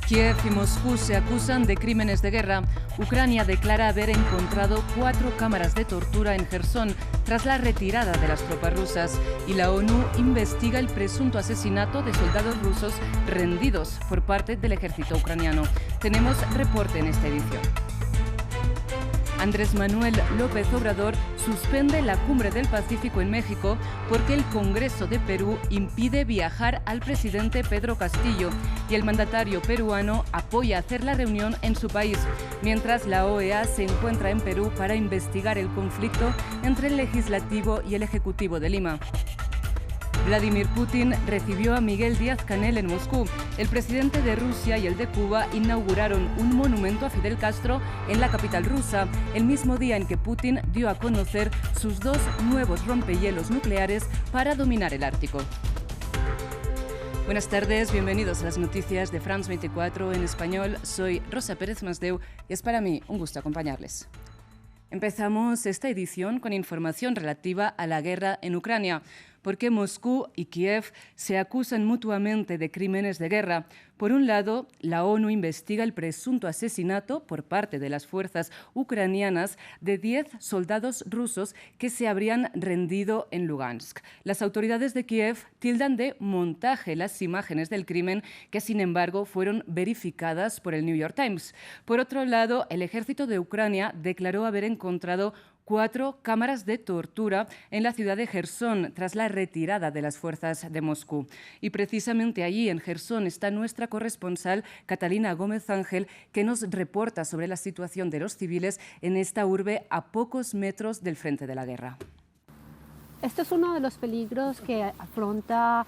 Kiev y Moscú se acusan de crímenes de guerra. Ucrania declara haber encontrado 4 cámaras de tortura en Jersón tras la retirada de las tropas rusas. Y la ONU investiga el presunto asesinato de soldados rusos rendidos por parte del ejército ucraniano. Tenemos reporte en esta edición. Andrés Manuel López Obrador suspende la Cumbre del Pacífico en México porque el Congreso de Perú impide viajar al presidente Pedro Castillo y el mandatario peruano apoya hacer la reunión en su país, mientras la OEA se encuentra en Perú para investigar el conflicto entre el Legislativo y el Ejecutivo de Lima. Vladimir Putin recibió a Miguel Díaz-Canel en Moscú. El presidente de Rusia y el de Cuba inauguraron un monumento a Fidel Castro en la capital rusa, el mismo día en que Putin dio a conocer sus 2 nuevos rompehielos nucleares para dominar el Ártico. Buenas tardes, bienvenidos a las noticias de France 24 en español. Soy Rosa Pérez Masdeu y es para mí un gusto acompañarles. Empezamos esta edición con información relativa a la guerra en Ucrania, porque Moscú y Kiev se acusan mutuamente de crímenes de guerra. Por un lado, la ONU investiga el presunto asesinato por parte de las fuerzas ucranianas de 10 soldados rusos que se habrían rendido en Lugansk. Las autoridades de Kiev tildan de montaje las imágenes del crimen que, sin embargo, fueron verificadas por el New York Times. Por otro lado, el ejército de Ucrania declaró haber encontrado 4 cámaras de tortura en la ciudad de Jersón tras la retirada de las fuerzas de Moscú. Y precisamente allí, en Jersón, está nuestra corresponsal Catalina Gómez Ángel, que nos reporta sobre la situación de los civiles en esta urbe a pocos metros del frente de la guerra. Este es uno de los peligros que afronta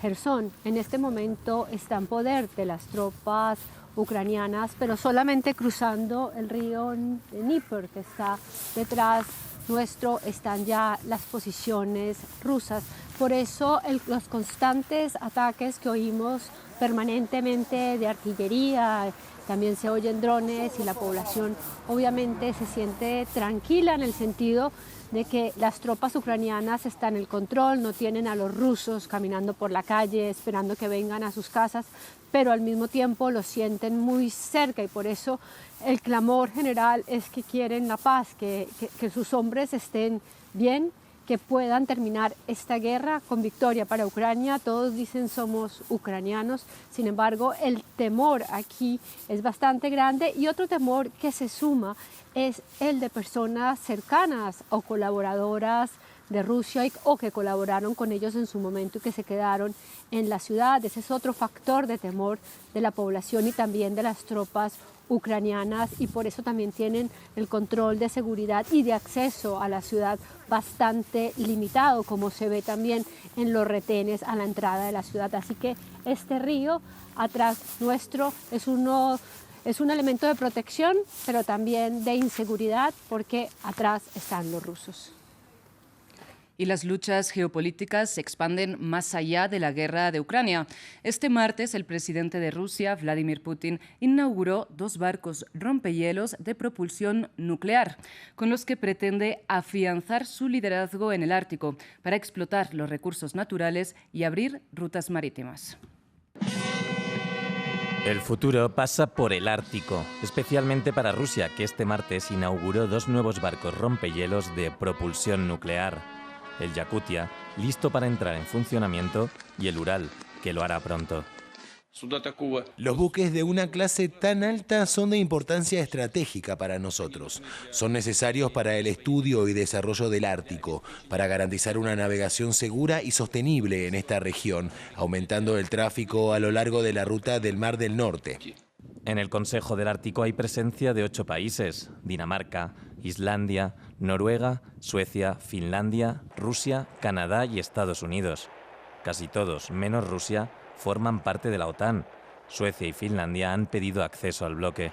Jersón. En este momento está en poder de las tropas ucranianas, pero solamente cruzando el río Dnieper, que está detrás nuestro, están ya las posiciones rusas. Por eso los constantes ataques que oímos permanentemente de artillería, también se oyen drones y la población obviamente se siente tranquila en el sentido de que las tropas ucranianas están en el control, no tienen a los rusos caminando por la calle esperando que vengan a sus casas, pero al mismo tiempo los sienten muy cerca y por eso el clamor general es que quieren la paz, que sus hombres estén bien, que puedan terminar esta guerra con victoria para Ucrania. Todos dicen somos ucranianos, sin embargo el temor aquí es bastante grande y otro temor que se suma es el de personas cercanas o colaboradoras de Rusia o que colaboraron con ellos en su momento y que se quedaron en la ciudad. Ese es otro factor de temor de la población y también de las tropas ucranianas y por eso también tienen el control de seguridad y de acceso a la ciudad bastante limitado, como se ve también en los retenes a la entrada de la ciudad. Así que este río atrás nuestro es un elemento de protección, pero también de inseguridad porque atrás están los rusos. Y las luchas geopolíticas se expanden más allá de la guerra de Ucrania. Este martes, el presidente de Rusia, Vladimir Putin, inauguró 2 barcos rompehielos de propulsión nuclear, con los que pretende afianzar su liderazgo en el Ártico para explotar los recursos naturales y abrir rutas marítimas. El futuro pasa por el Ártico, especialmente para Rusia, que este martes inauguró 2 nuevos barcos rompehielos de propulsión nuclear. El Yakutia, listo para entrar en funcionamiento, y el Ural, que lo hará pronto. Los buques de una clase tan alta son de importancia estratégica para nosotros. Son necesarios para el estudio y desarrollo del Ártico, para garantizar una navegación segura y sostenible en esta región, aumentando el tráfico a lo largo de la ruta del Mar del Norte. En el Consejo del Ártico hay presencia de 8 países: Dinamarca, Islandia, Noruega, Suecia, Finlandia, Rusia, Canadá y Estados Unidos. Casi todos, menos Rusia, forman parte de la OTAN. Suecia y Finlandia han pedido acceso al bloque.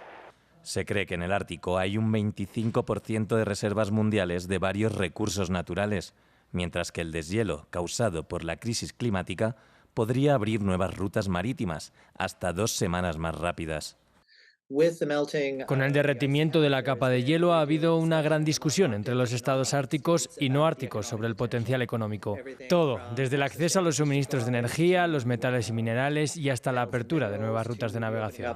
Se cree que en el Ártico hay un 25% de reservas mundiales de varios recursos naturales, mientras que el deshielo causado por la crisis climática podría abrir nuevas rutas marítimas, hasta 2 semanas más rápidas. Con el derretimiento de la capa de hielo ha habido una gran discusión entre los estados árticos y no árticos sobre el potencial económico. Todo, desde el acceso a los suministros de energía, los metales y minerales y hasta la apertura de nuevas rutas de navegación.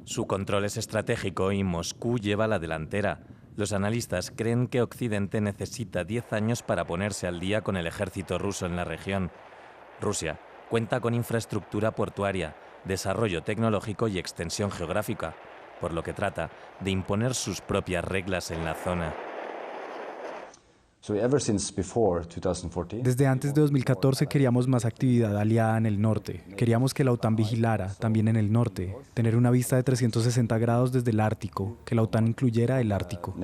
Su control es estratégico y Moscú lleva la delantera. Los analistas creen que Occidente necesita 10 años para ponerse al día con el ejército ruso en la región. Rusia cuenta con infraestructura portuaria, desarrollo tecnológico y extensión geográfica, por lo que trata de imponer sus propias reglas en la zona. Desde antes de 2014 queríamos más actividad aliada en el norte. Queríamos que la OTAN vigilara, también en el norte, tener una vista de 360 grados desde el Ártico, que la OTAN incluyera el Ártico.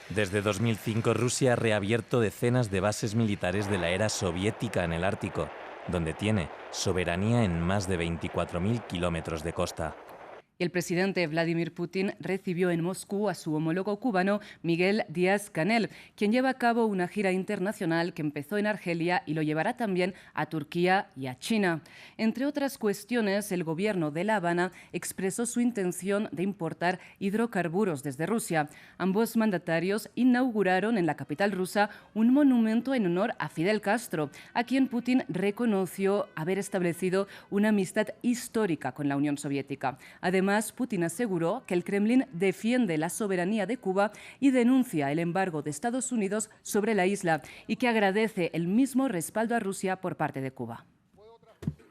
Desde 2005 Rusia ha reabierto decenas de bases militares de la era soviética en el Ártico, donde tiene soberanía en más de 24.000 kilómetros de costa. Y el presidente Vladimir Putin recibió en Moscú a su homólogo cubano Miguel Díaz-Canel, quien lleva a cabo una gira internacional que empezó en Argelia y lo llevará también a Turquía y a China. Entre otras cuestiones, el gobierno de La Habana expresó su intención de importar hidrocarburos desde Rusia. Ambos mandatarios inauguraron en la capital rusa un monumento en honor a Fidel Castro, a quien Putin reconoció haber establecido una amistad histórica con la Unión Soviética. Además, Putin aseguró que el Kremlin defiende la soberanía de Cuba y denuncia el embargo de Estados Unidos sobre la isla y que agradece el mismo respaldo a Rusia por parte de Cuba.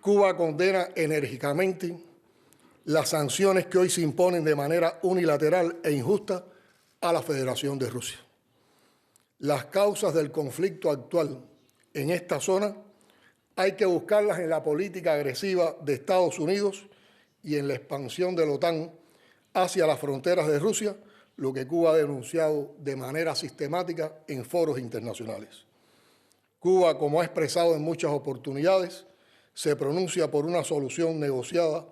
Cuba condena enérgicamente las sanciones que hoy se imponen de manera unilateral e injusta a la Federación de Rusia. Las causas del conflicto actual en esta zona hay que buscarlas en la política agresiva de Estados Unidos y en la expansión de la OTAN hacia las fronteras de Rusia, lo que Cuba ha denunciado de manera sistemática en foros internacionales. Cuba, como ha expresado en muchas oportunidades, se pronuncia por una solución negociada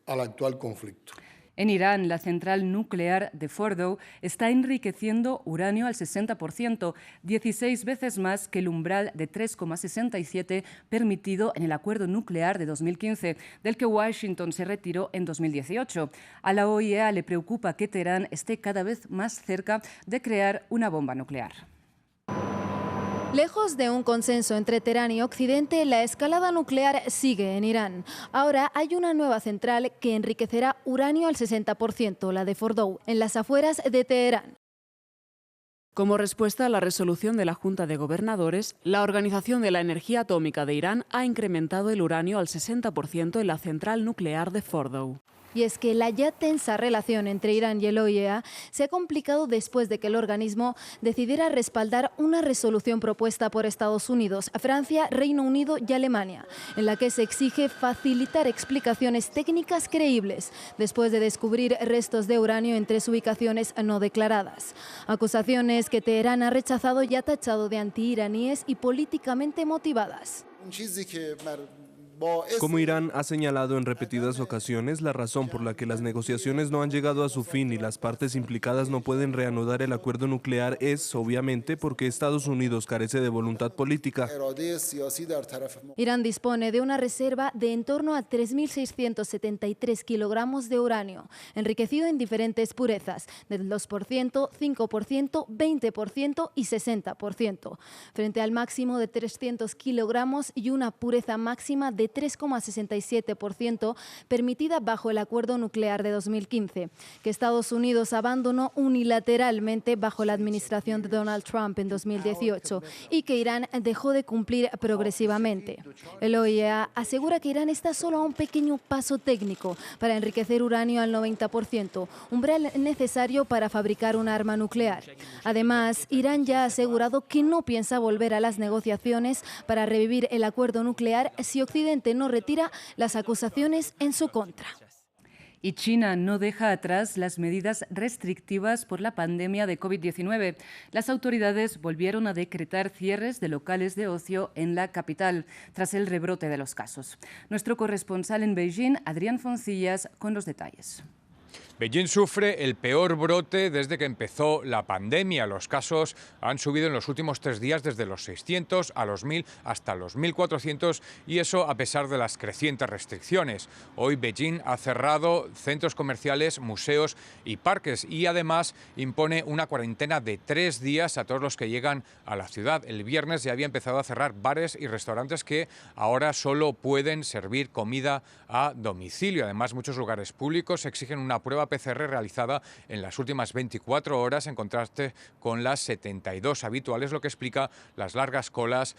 al actual conflicto. En Irán, la central nuclear de Fordow está enriqueciendo uranio al 60%, 16 veces más que el umbral de 3,67 permitido en el acuerdo nuclear de 2015, del que Washington se retiró en 2018. A la OIEA le preocupa que Teherán esté cada vez más cerca de crear una bomba nuclear. Lejos de un consenso entre Teherán y Occidente, la escalada nuclear sigue en Irán. Ahora hay una nueva central que enriquecerá uranio al 60%, la de Fordow, en las afueras de Teherán. Como respuesta a la resolución de la Junta de Gobernadores, la Organización de la Energía Atómica de Irán ha incrementado el uranio al 60% en la central nuclear de Fordow. Y es que la ya tensa relación entre Irán y el OIEA se ha complicado después de que el organismo decidiera respaldar una resolución propuesta por Estados Unidos, Francia, Reino Unido y Alemania, en la que se exige facilitar explicaciones técnicas creíbles después de descubrir restos de uranio en 3 ubicaciones no declaradas. Acusaciones que Teherán ha rechazado y ha tachado de antiiraníes y políticamente motivadas. Como Irán ha señalado en repetidas ocasiones, la razón por la que las negociaciones no han llegado a su fin y las partes implicadas no pueden reanudar el acuerdo nuclear es, obviamente, porque Estados Unidos carece de voluntad política. Irán dispone de una reserva de en torno a 3.673 kilogramos de uranio, enriquecido en diferentes purezas, del 2%, 5%, 20% y 60%, frente al máximo de 300 kilogramos y una pureza máxima de 3,67% permitida bajo el acuerdo nuclear de 2015, que Estados Unidos abandonó unilateralmente bajo la administración de Donald Trump en 2018 y que Irán dejó de cumplir progresivamente. El OIEA asegura que Irán está solo a un pequeño paso técnico para enriquecer uranio al 90%, umbral necesario para fabricar un arma nuclear. Además, Irán ya ha asegurado que no piensa volver a las negociaciones para revivir el acuerdo nuclear si Occidente no retira las acusaciones en su contra. Y China no deja atrás las medidas restrictivas por la pandemia de COVID-19. Las autoridades volvieron a decretar cierres de locales de ocio en la capital tras el rebrote de los casos. Nuestro corresponsal en Beijing, Adrián Foncillas, con los detalles. Beijing sufre el peor brote desde que empezó la pandemia. Los casos han subido en los últimos 3 días desde los 600 a los 1000 hasta los 1400 y eso a pesar de las crecientes restricciones. Hoy Beijing ha cerrado centros comerciales, museos y parques y además impone una cuarentena de 3 días a todos los que llegan a la ciudad. El viernes ya había empezado a cerrar bares y restaurantes que ahora solo pueden servir comida a domicilio. Además, muchos lugares públicos exigen una prueba PCR realizada en las últimas 24 horas en contraste con las 72 habituales, lo que explica las largas colas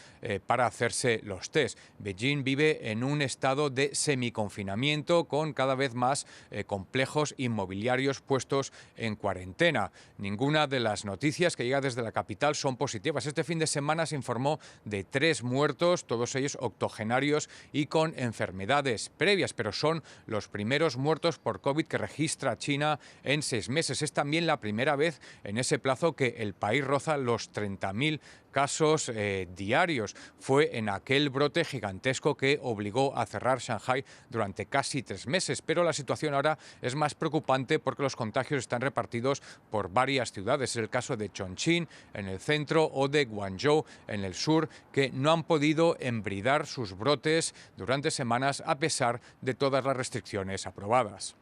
para hacerse los test. Beijing vive en un estado de semiconfinamiento con cada vez más complejos inmobiliarios puestos en cuarentena. Ninguna de las noticias que llega desde la capital son positivas. Este fin de semana se informó de 3 muertos, todos ellos octogenarios y con enfermedades previas, pero son los primeros muertos por COVID que registra China en 6 meses. Es también la primera vez en ese plazo que el país roza los 30.000 casos diarios. Fue en aquel brote gigantesco que obligó a cerrar Shanghái durante casi 3 meses, pero la situación ahora es más preocupante porque los contagios están repartidos por varias ciudades. Es el caso de Chongqing en el centro o de Guangzhou en el sur, que no han podido embridar sus brotes durante semanas a pesar de todas las restricciones aprobadas.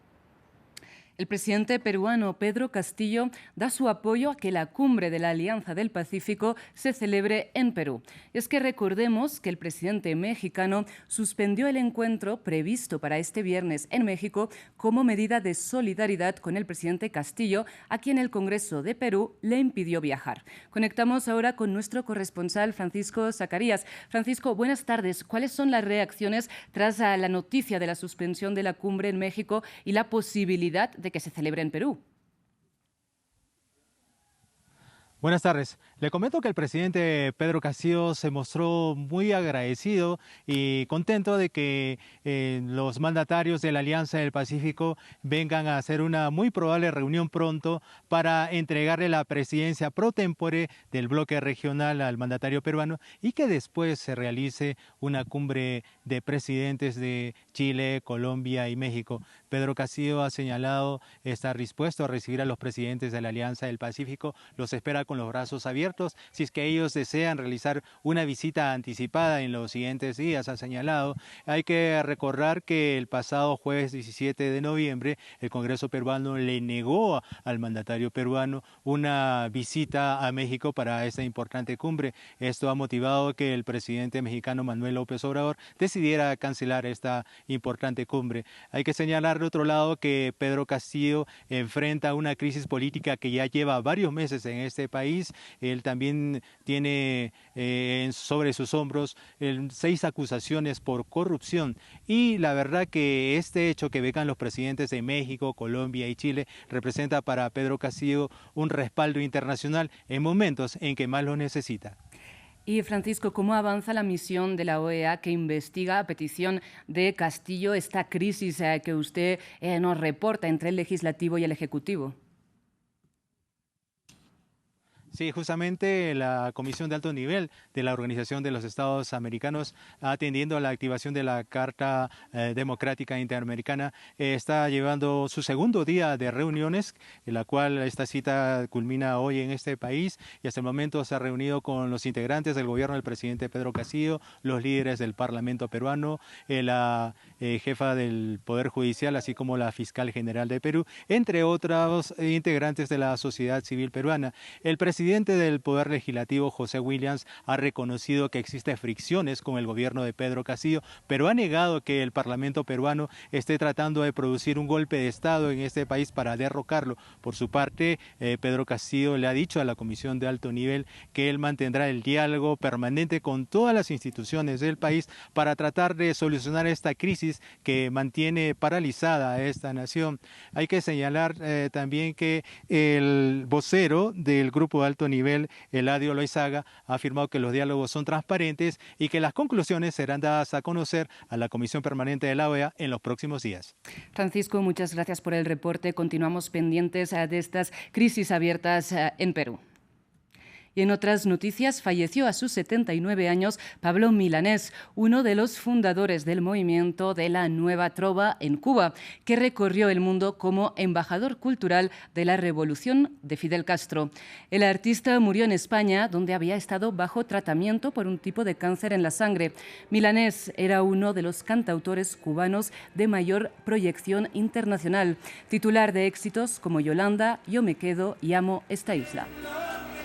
El presidente peruano Pedro Castillo da su apoyo a que la cumbre de la Alianza del Pacífico se celebre en Perú. Es que recordemos que el presidente mexicano suspendió el encuentro previsto para este viernes en México como medida de solidaridad con el presidente Castillo, a quien el Congreso de Perú le impidió viajar. Conectamos ahora con nuestro corresponsal Francisco Zacarías. Francisco, buenas tardes. ¿Cuáles son las reacciones tras la noticia de la suspensión de la cumbre en México y la posibilidad de que se celebre en Perú? Buenas tardes. Le comento que el presidente Pedro Castillo se mostró muy agradecido y contento de que los mandatarios de la Alianza del Pacífico vengan a hacer una muy probable reunión pronto para entregarle la presidencia pro tempore del bloque regional al mandatario peruano y que después se realice una cumbre de presidentes de Chile, Colombia y México. Pedro Castillo ha señalado estar dispuesto a recibir a los presidentes de la Alianza del Pacífico, los espera con los brazos abiertos si es que ellos desean realizar una visita anticipada en los siguientes días, ha señalado. Hay que recordar que el pasado jueves 17 de noviembre el Congreso peruano le negó al mandatario peruano una visita a México para esta importante cumbre. Esto ha motivado que el presidente mexicano Manuel López Obrador decidiera cancelar esta importante cumbre. Hay que señalar de otro lado que Pedro Castillo enfrenta una crisis política que ya lleva varios meses en este país. Él también tiene sobre sus hombros 6 acusaciones por corrupción y la verdad que este hecho que vengan los presidentes de México, Colombia y Chile representa para Pedro Castillo un respaldo internacional en momentos en que más lo necesita. Y Francisco, ¿cómo avanza la misión de la OEA que investiga a petición de Castillo esta crisis que usted nos reporta entre el Legislativo y el Ejecutivo? Sí, justamente la Comisión de Alto Nivel de la Organización de los Estados Americanos, atendiendo a la activación de la Carta Democrática Interamericana, está llevando su segundo día de reuniones, en la cual esta cita culmina hoy en este país y hasta el momento se ha reunido con los integrantes del gobierno del presidente Pedro Castillo, los líderes del Parlamento peruano, la jefa del Poder Judicial, así como la fiscal general de Perú, entre otros integrantes de la sociedad civil peruana. El presidente del Poder Legislativo, José Williams, ha reconocido que existen fricciones con el gobierno de Pedro Castillo, pero ha negado que el Parlamento peruano esté tratando de producir un golpe de Estado en este país para derrocarlo. Por su parte, Pedro Castillo le ha dicho a la Comisión de Alto Nivel que él mantendrá el diálogo permanente con todas las instituciones del país para tratar de solucionar esta crisis que mantiene paralizada a esta nación. Hay que señalar también que el vocero del Grupo de Alto Nivel, Eladio Loizaga, ha afirmado que los diálogos son transparentes y que las conclusiones serán dadas a conocer a la Comisión Permanente de la OEA en los próximos días. Francisco, muchas gracias por el reporte. Continuamos pendientes de estas crisis abiertas en Perú. Y en otras noticias, falleció a sus 79 años Pablo Milanés, uno de los fundadores del movimiento de la Nueva Trova en Cuba, que recorrió el mundo como embajador cultural de la revolución de Fidel Castro. El artista murió en España, donde había estado bajo tratamiento por un tipo de cáncer en la sangre. Milanés era uno de los cantautores cubanos de mayor proyección internacional, titular de éxitos como Yolanda, Yo me quedo y Amo esta isla.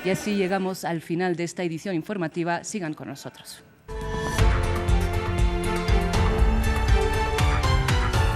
Y así llegamos al final de esta edición informativa. Sigan con nosotros.